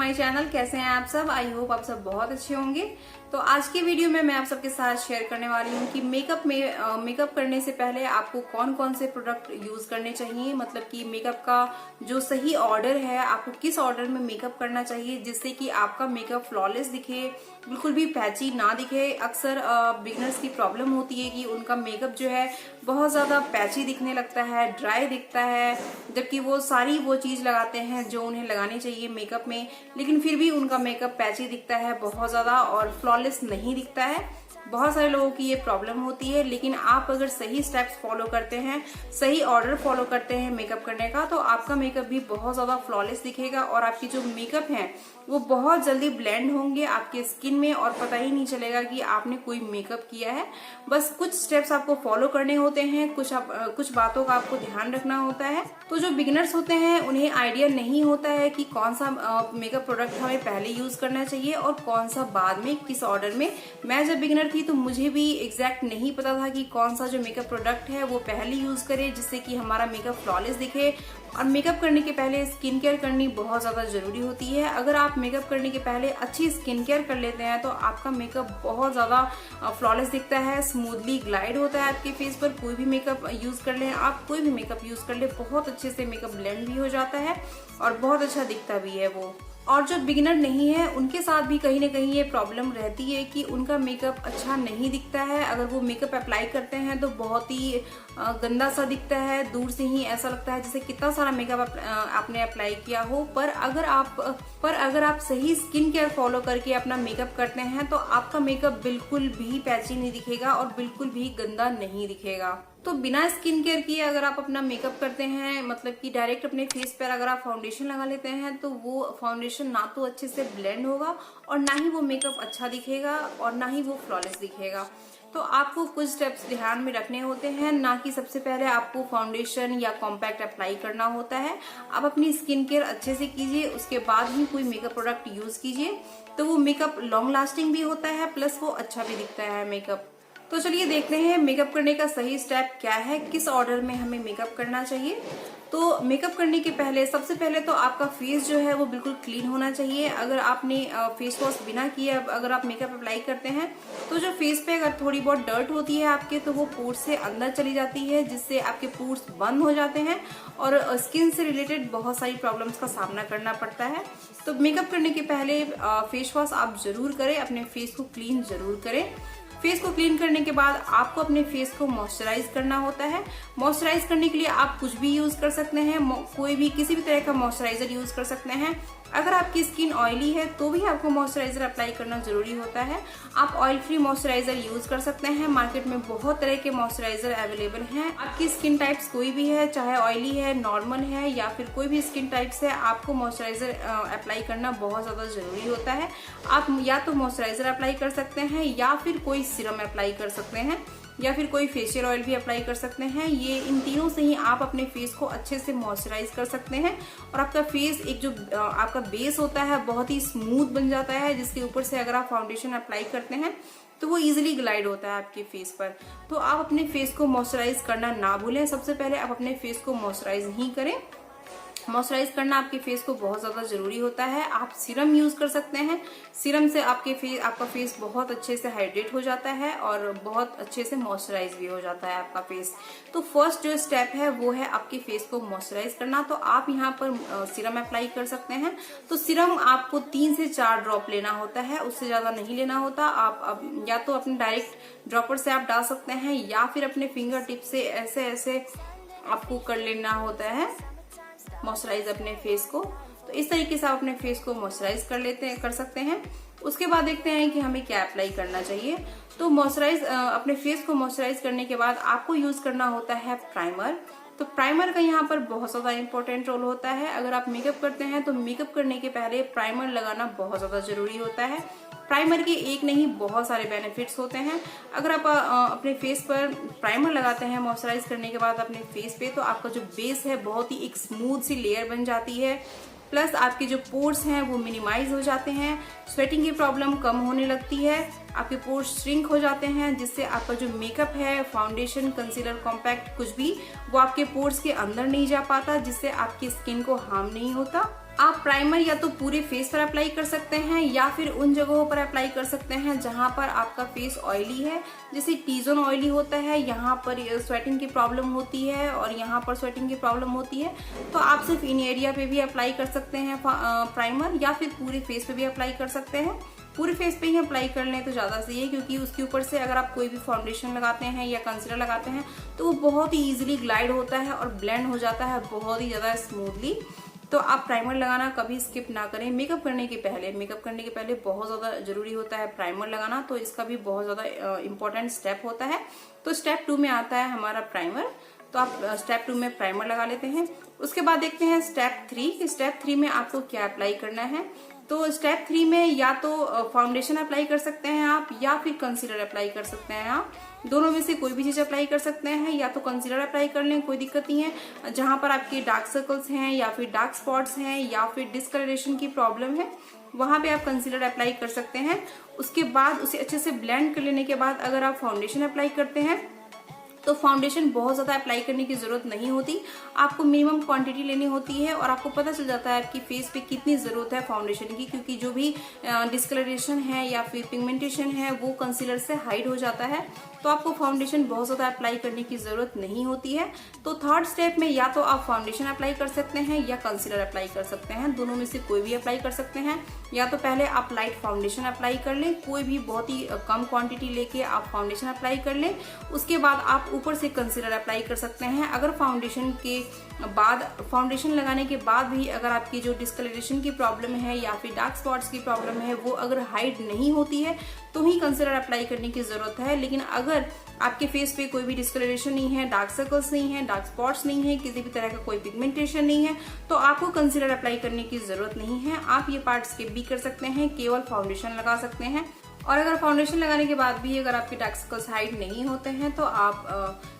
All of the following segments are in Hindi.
My channel. कैसे हैं आप सब? आई होप आप सब बहुत अच्छे होंगे। तो आज की वीडियो में मैं आप सबके साथ शेयर करने वाली हूँ कि मेकअप करने से पहले आपको कौन कौन से प्रोडक्ट यूज करने चाहिए। मतलब कि मेकअप का जो सही ऑर्डर है, आपको किस ऑर्डर में मेकअप करना चाहिए जिससे कि आपका मेकअप फ्लॉलेस दिखे, बिल्कुल भी पैची ना दिखे। अक्सर बिगनर्स की प्रॉब्लम होती है कि उनका मेकअप जो है बहुत ज्यादा पैची दिखने लगता है, ड्राई दिखता है, जबकि वो सारी वो चीज लगाते हैं जो उन्हें लगानी चाहिए मेकअप में, लेकिन फिर भी उनका मेकअप पैची दिखता है बहुत ज्यादा और फ्लॉलेस नहीं दिखता है। बहुत सारे लोगों की ये प्रॉब्लम होती है। लेकिन आप अगर सही स्टेप्स फॉलो करते हैं, सही ऑर्डर फॉलो करते हैं मेकअप करने का, तो आपका मेकअप भी बहुत ज्यादा फ्लॉलेस दिखेगा और आपकी जो मेकअप है वो बहुत जल्दी ब्लेंड होंगे आपके स्किन में और पता ही नहीं चलेगा कि आपने कोई मेकअप किया है। बस कुछ स्टेप्स आपको फॉलो करने होते हैं, कुछ बातों का आपको ध्यान रखना होता है। तो जो बिगिनर्स होते हैं उन्हें आइडिया नहीं होता है कि कौन सा मेकअप प्रोडक्ट हमें पहले यूज करना चाहिए और कौन सा बाद में, किस ऑर्डर में। मैं जब बिगिनर थी तो मुझे भी एग्जैक्ट नहीं पता था कि कौन सा जो मेकअप प्रोडक्ट है वो पहले यूज करे जिससे कि हमारा मेकअप फ्लॉलेस दिखे। और मेकअप करने के पहले स्किन केयर करनी बहुत ज्यादा जरूरी होती है। अगर आप मेकअप करने के पहले अच्छी स्किन केयर कर लेते हैं तो आपका मेकअप बहुत ज्यादा फ्लॉलेस दिखता है, स्मूथली ग्लाइड होता है आपके फेस पर। कोई भी मेकअप यूज कर ले आप, कोई भी मेकअप यूज कर ले, बहुत अच्छे से मेकअप ब्लेंड भी हो जाता है और बहुत अच्छा दिखता भी है वो। और जो बिगिनर नहीं है उनके साथ भी कहीं ना कहीं ये प्रॉब्लम रहती है कि उनका मेकअप अच्छा नहीं दिखता है। अगर वो मेकअप अप्लाई करते हैं तो बहुत ही गंदा सा दिखता है, दूर से ही ऐसा लगता है जैसे कितना सारा मेकअप आपने अप्लाई किया हो। पर अगर आप सही स्किन केयर फॉलो करके अपना मेकअप करते हैं तो आपका मेकअप बिल्कुल भी पैची नहीं दिखेगा और बिल्कुल भी गंदा नहीं दिखेगा। तो बिना स्किन केयर किए अगर आप अपना मेकअप करते हैं, मतलब कि डायरेक्ट अपने फेस पर अगर आप फाउंडेशन लगा लेते हैं, तो वो फाउंडेशन ना तो अच्छे से ब्लेंड होगा और ना ही वो मेकअप अच्छा दिखेगा और ना ही वो फ्लॉलेस दिखेगा। तो आपको कुछ स्टेप्स ध्यान में रखने होते हैं। ना कि सबसे पहले आपको फाउंडेशन या कॉम्पैक्ट अप्लाई करना होता है। आप अपनी स्किन केयर अच्छे से कीजिए, उसके बाद ही कोई मेकअप प्रोडक्ट यूज कीजिए, तो वो मेकअप लॉन्ग लास्टिंग भी होता है, प्लस वो अच्छा भी दिखता है मेकअप। तो चलिए देखते हैं मेकअप करने का सही स्टेप क्या है, किस ऑर्डर में हमें मेकअप करना चाहिए। तो मेकअप करने के पहले सबसे पहले तो आपका फेस जो है वो बिल्कुल क्लीन होना चाहिए। अगर आपने फेस वॉश बिना किए अगर आप मेकअप अप्लाई करते हैं तो जो फेस पे अगर थोड़ी बहुत डर्ट होती है आपके, तो वो पोर्स से अंदर चली जाती है, जिससे आपके पोर्स बंद हो जाते हैं और स्किन से रिलेटेड बहुत सारी प्रॉब्लम्स का सामना करना पड़ता है। तो मेकअप करने के पहले फेस वॉश आप जरूर करें, अपने फेस को क्लीन जरूर करें। फेस को क्लीन करने के बाद आपको अपने फेस को मॉइस्चराइज करना होता है। मॉइस्चराइज करने के लिए आप कुछ भी यूज कर सकते हैं, कोई भी किसी भी तरह का मॉइस्चराइजर यूज कर सकते हैं। अगर आपकी स्किन ऑयली है तो भी आपको मॉइस्चराइजर अप्लाई करना जरूरी होता है। आप ऑयल फ्री मॉइस्चराइजर यूज कर सकते हैं। मार्केट में बहुत तरह के मॉइस्चराइजर अवेलेबल हैं। आपकी स्किन टाइप्स कोई भी है, चाहे ऑयली है, नॉर्मल है या फिर कोई भी स्किन टाइप्स है, आपको मॉइस्चराइजर अप्लाई करना बहुत ज्यादा जरूरी होता है। आप या तो मॉइस्चराइजर अप्लाई कर सकते हैं या फिर कोई सीरम अप्लाई कर सकते हैं या फिर कोई फेशियल ऑयल भी अप्लाई कर सकते हैं। ये इन तीनों से ही आप अपने फेस को अच्छे से मॉइस्चराइज कर सकते हैं और आपका फेस एक जो आपका बेस होता है बहुत ही स्मूथ बन जाता है, जिसके ऊपर से अगर आप फाउंडेशन अप्लाई करते हैं तो वो इजीली ग्लाइड होता है आपके फेस पर। तो आप अपने फेस को मॉइस्चराइज करना ना भूलें। सबसे पहले आप अपने फेस को मॉइस्चराइज ही करें। मॉइस्चराइज करना आपके फेस को बहुत ज्यादा जरूरी होता है। आप सीरम यूज कर सकते हैं। सीरम से आपका फेस बहुत अच्छे से हाइड्रेट हो जाता है और बहुत अच्छे से मॉइस्चराइज भी हो जाता है आपका फेस। तो फर्स्ट जो स्टेप है वो है आपके फेस को मॉइस्चराइज करना। तो आप यहाँ पर सीरम अप्लाई कर सकते हैं। तो सीरम आपको 3 से 4 ड्रॉप लेना होता है, उससे ज्यादा नहीं लेना होता। आप या तो अपने डायरेक्ट ड्रॉपर से आप डाल सकते हैं या फिर अपने फिंगर टिप से ऐसे ऐसे आपको कर लेना होता है मॉइस्चराइज अपने फेस को। तो इस तरीके से आप अपने फेस को मॉइस्चराइज कर सकते हैं। उसके बाद देखते हैं कि हमें क्या अप्लाई करना चाहिए। तो अपने फेस को मॉइस्चराइज करने के बाद आपको यूज करना होता है प्राइमर। तो प्राइमर का यहाँ पर बहुत ज्यादा इंपॉर्टेंट रोल होता है। अगर आप मेकअप करते हैं तो मेकअप करने के पहले प्राइमर लगाना बहुत ज्यादा जरूरी होता है। प्राइमर के एक नहीं बहुत सारे बेनिफिट्स होते हैं। अगर आप अपने फेस पर प्राइमर लगाते हैं मॉइस्चराइज करने के बाद अपने फेस पे, तो आपका जो बेस है बहुत ही एक स्मूथ सी लेयर बन जाती है। प्लस आपके जो पोर्स हैं वो मिनिमाइज हो जाते हैं, स्वेटिंग की प्रॉब्लम कम होने लगती है आपके पोर्स श्रिंक हो जाते हैं, जिससे आपका जो मेकअप है, फाउंडेशन, कंसीलर, कॉम्पैक्ट कुछ भी, वो आपके पोर्स के अंदर नहीं जा पाता, जिससे आपकी स्किन को हार्म नहीं होता। आप प्राइमर या तो पूरे फेस पर अप्लाई कर सकते हैं या फिर उन जगहों पर अप्लाई कर सकते हैं जहां पर आपका फेस ऑयली है, जैसे टी जोन ऑयली होता है, यहाँ पर स्वेटिंग की प्रॉब्लम होती है और यहाँ पर स्वेटिंग की प्रॉब्लम होती है। तो आप सिर्फ इन एरिया पे भी अप्लाई कर सकते हैं प्राइमर, या फिर पूरे फेस पे भी अप्लाई कर सकते हैं। पूरे फेस पे ही अप्लाई कर लें तो ज्यादा सही है, क्योंकि उसके ऊपर से अगर आप कोई भी फाउंडेशन लगाते हैं या कंसीलर लगाते हैं तो वो बहुत ही इजीली ग्लाइड होता है और ब्लेंड हो जाता है बहुत ही ज्यादा स्मूथली। तो आप प्राइमर लगाना कभी स्किप ना करें मेकअप करने के पहले। मेकअप करने के पहले बहुत ज्यादा जरूरी होता है प्राइमर लगाना, तो इसका भी बहुत ज्यादा इंपॉर्टेंट स्टेप होता है। तो स्टेप 2 में आता है हमारा प्राइमर, तो आप स्टेप 2 में प्राइमर लगा लेते हैं। उसके बाद देखते हैं स्टेप 3। स्टेप 3 में आपको क्या अप्लाई करना है। तो स्टेप 3 में या तो फाउंडेशन अप्लाई कर सकते हैं आप, या फिर कंसीलर अप्लाई कर सकते हैं आप। दोनों में से कोई भी चीज अप्लाई कर सकते हैं, या तो कंसीलर अप्लाई कर लें, कोई दिक्कत नहीं है। जहां पर आपके डार्क सर्कल्स हैं या फिर डार्क स्पॉट्स हैं या फिर डिस्कलरेशन की प्रॉब्लम है, वहां पे आप कंसीलर अप्लाई कर सकते हैं। उसके बाद उसे अच्छे से ब्लेंड कर लेने के बाद अगर आप फाउंडेशन अप्लाई करते हैं तो फाउंडेशन बहुत ज्यादा अप्लाई करने की जरूरत नहीं होती, आपको मिनिमम क्वांटिटी लेनी होती है और आपको पता चल जाता है आपकी फेस पे कितनी जरूरत है फाउंडेशन की, क्योंकि जो भी डिस्कलरेशन है या फिर पिगमेंटेशन है वो कंसीलर से हाइड हो जाता है। तो आपको फाउंडेशन बहुत ज्यादा अप्लाई करने की जरूरत नहीं होती है। तो थर्ड स्टेप में या तो आप फाउंडेशन अप्लाई कर सकते हैं या कंसीलर अप्लाई कर सकते हैं, दोनों में से कोई भी अप्लाई कर सकते हैं। या तो पहले आप लाइट फाउंडेशन अप्लाई कर लें, कोई भी बहुत ही कम क्वांटिटी लेके आप फाउंडेशन अप्लाई कर लें। उसके बाद आप ऊपर से कंसीलर अप्लाई कर सकते हैं। अगर फाउंडेशन लगाने के बाद भी अगर आपकी जो डिस्कलरेशन की प्रॉब्लम है या फिर डार्क स्पॉट्स की प्रॉब्लम है वो अगर हाइड नहीं होती है तो ही कंसीलर अप्लाई करने की जरूरत है। लेकिन अगर आपके फेस पे कोई भी डिस्कलरेशन नहीं है, डार्क सर्कल्स नहीं है, डार्क स्पॉट्स नहीं है, किसी भी तरह का कोई पिगमेंटेशन नहीं है, तो आपको कंसीलर अप्लाई करने की जरूरत नहीं है। आप ये पार्ट स्किप भी कर सकते हैं, केवल फाउंडेशन लगा सकते हैं। और अगर फाउंडेशन लगाने के बाद भी अगर आपके डार्क सर्कल्स हाइड नहीं होते हैं तो आप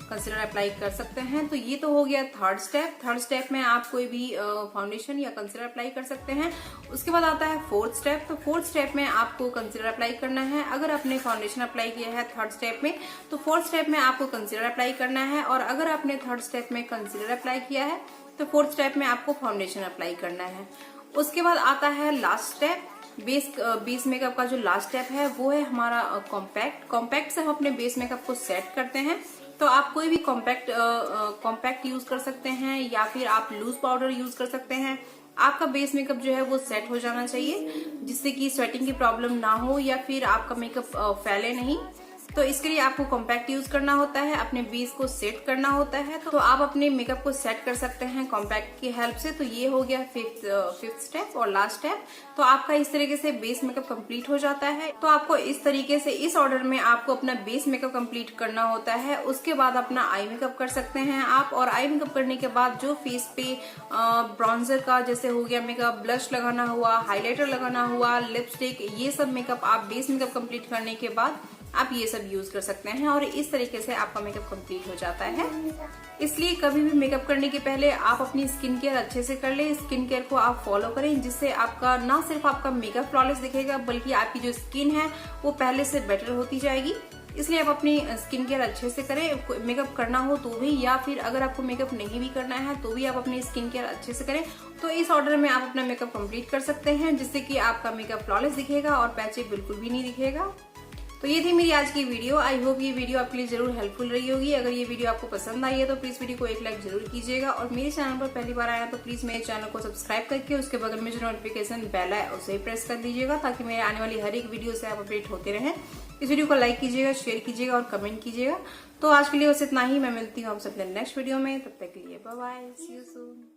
कंसीलर अप्लाई कर सकते हैं। तो ये तो हो गया थर्ड स्टेप। थर्ड स्टेप में आप कोई भी फाउंडेशन या कंसीलर अप्लाई कर सकते हैं। उसके बाद आता है फोर्थ स्टेप। तो फोर्थ स्टेप में आपको कंसीलर अप्लाई करना है। अगर आपने फाउंडेशन अप्लाई किया है थर्ड स्टेप में तो फोर्थ स्टेप में आपको कंसीलर अप्लाई करना है, और अगर आपने थर्ड स्टेप में कंसीलर अप्लाई किया है तो फोर्थ स्टेप में आपको फाउंडेशन अप्लाई करना है। उसके बाद आता है लास्ट स्टेप। बेस मेकअप का जो लास्ट स्टेप है वो है हमारा कॉम्पैक्ट से हम अपने बेस मेकअप को सेट करते हैं। तो आप कोई भी कॉम्पैक्ट यूज कर सकते हैं या फिर आप लूज पाउडर यूज कर सकते हैं। आपका बेस मेकअप जो है वो सेट हो जाना चाहिए, जिससे कि स्वेटिंग की प्रॉब्लम ना हो या फिर आपका मेकअप फैले नहीं। तो इसके लिए आपको कॉम्पैक्ट यूज करना होता है, अपने बेस को सेट करना होता है। तो आप अपने मेकअप को सेट कर सकते हैं कॉम्पैक्ट की हेल्प से। तो ये हो गया फिफ्थ स्टेप और लास्ट स्टेप। तो आपका इस तरीके से बेस मेकअप कंप्लीट हो जाता है। तो आपको इस तरीके से इस ऑर्डर में आपको अपना बेस मेकअप कंप्लीट करना होता है। उसके बाद अपना आई मेकअप कर सकते हैं आप, और आई मेकअप करने के बाद जो फेस पे ब्रॉन्जर का जैसे हो गया मेकअप, ब्लश लगाना हुआ, हाईलाइटर लगाना हुआ, लिपस्टिक, ये सब मेकअप आप बेस मेकअप कंप्लीट करने के बाद आप ये सब यूज कर सकते हैं, और इस तरीके से आपका मेकअप कंप्लीट हो जाता है। इसलिए कभी भी मेकअप करने के पहले आप अपनी स्किन केयर अच्छे से कर ले। स्किन केयर को आप फॉलो करें, जिससे आपका ना सिर्फ आपका मेकअप फ्लॉलेस दिखेगा बल्कि आपकी जो स्किन है वो पहले से बेटर होती जाएगी। इसलिए आप अपनी स्किन केयर अच्छे से करें, मेकअप करना हो तो भी, या फिर अगर आपको मेकअप नहीं भी करना है तो भी आप अपनी स्किन केयर अच्छे से करें। तो इस ऑर्डर में आप अपना मेकअप कंप्लीट कर सकते हैं, जिससे कि आपका मेकअप फ्लॉलेस दिखेगा और पैचे बिल्कुल भी नहीं दिखेगा। तो ये थी मेरी आज की वीडियो। आई होप ये वीडियो आपके लिए जरूर हेल्पफुल रही होगी। अगर ये वीडियो आपको पसंद आई है तो प्लीज वीडियो को एक लाइक जरूर कीजिएगा, और मेरे चैनल पर पहली बार आया तो प्लीज मेरे चैनल को सब्सक्राइब करके उसके बगल में जो नोटिफिकेशन बेल है उसे प्रेस कर दीजिएगा, ताकि मेरे आने वाली हर एक वीडियो से आप अपडेट होते रहें। इस वीडियो को लाइक कीजिएगा, शेयर कीजिएगा और कमेंट कीजिएगा। तो आज के लिए बस इतना ही। मैं मिलती हूँ आपसे अपने नेक्स्ट वीडियो में, तब तक के लिए bye bye, see you soon.